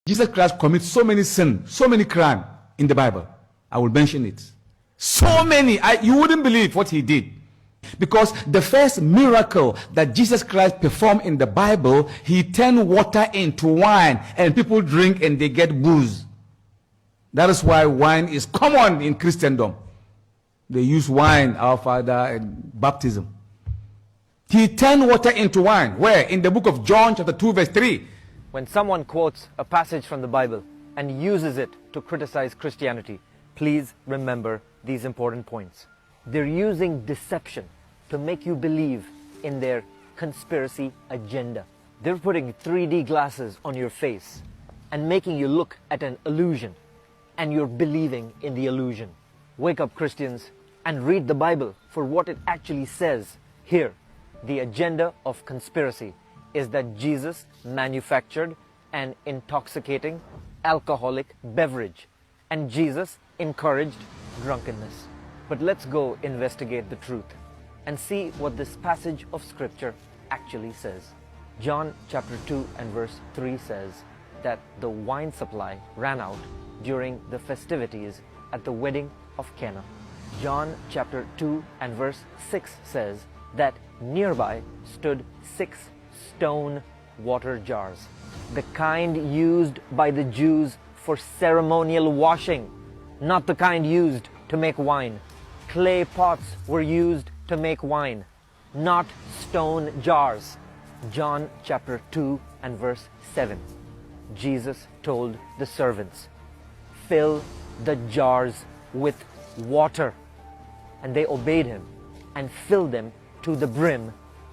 Jesus Christ commits so many sins, so many crimes in the Bible. I will mention it. So many. You wouldn't believe what he did. Because the first miracle that Jesus Christ performed in the Bible, he turned water into wine, and people drink and they get booze. That is why wine is common in Christendom. They use wine, Our Father, and baptism. He turned water into wine. Where? In the book of John chapter 2 verse 3. When someone quotes a passage from the Bible and uses it to criticize Christianity, please remember these important points. They're using deception to make you believe in their conspiracy agenda. They're putting 3D glasses on your face and making you look at an illusion, and you're believing in the illusion. Wake up, Christians, and read the Bible for what it actually says. Here, the agenda of conspiracy is that Jesus manufactured an intoxicating alcoholic beverage, and Jesus encouraged drunkenness. But let's go investigate the truth and see what this passage of scripture actually says. John chapter 2 and verse 3 says that the wine supply ran out during the festivities at the wedding of Cana. John chapter 2 and verse 6 says that nearby stood 6 stone water jars, the kind used by the Jews for ceremonial washing, not the kind used to make wine. Clay pots were used to make wine, not stone jars. John chapter 2 and verse 7. Jesus told the servants, "Fill the jars with water." And they obeyed him and filled them to the brim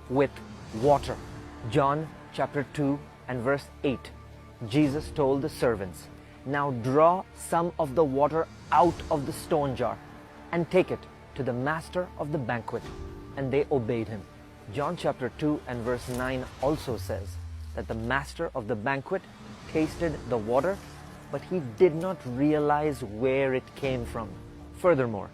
with water. John chapter 2 and verse 8. Jesus told the servants, "Now draw some of the water out of the stone jar and take it to the master of the banquet." And they obeyed him. John chapter 2 and verse 9 also says that the master of the banquet tasted the water, but he did not realize where it came from. Furthermore,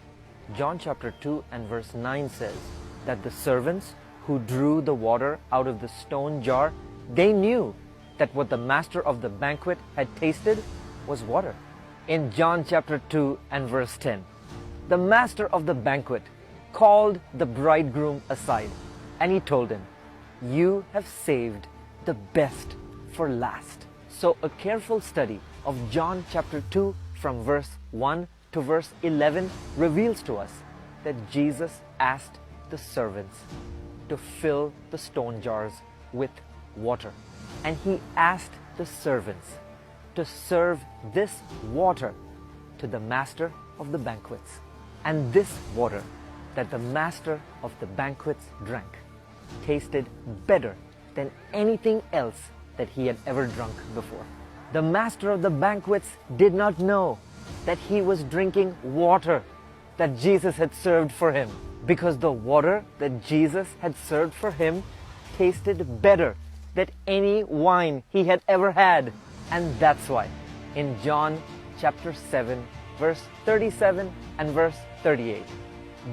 John chapter 2 and verse 9 says that the servants who drew the water out of the stone jar, they knew that what the master of the banquet had tasted was water. In John chapter 2 and verse 10, the master of the banquet called the bridegroom aside, and he told him, "You have saved the best for last." So a careful study of John chapter 2 from verse 1 to verse 11 reveals to us that Jesus asked the servants to fill the stone jars with water. And he asked the servants to serve this water to the master of the banquets. And this water that the master of the banquets drank tasted better than anything else that he had ever drunk before. The master of the banquets did not know that he was drinking water that Jesus had served for him, because the water that Jesus had served for him tasted better than any wine he had ever had. And that's why in John chapter 7 verse 37 and verse 38,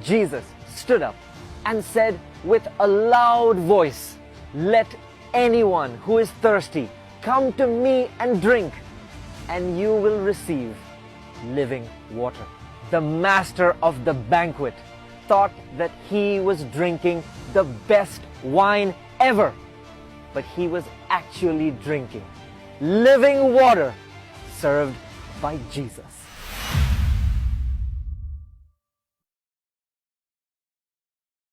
Jesus stood up and said with a loud voice, "Let anyone who is thirsty come to me and drink, and you will receive living water." The master of the banquet thought that he was drinking the best wine ever, but he was actually drinking living water served by Jesus.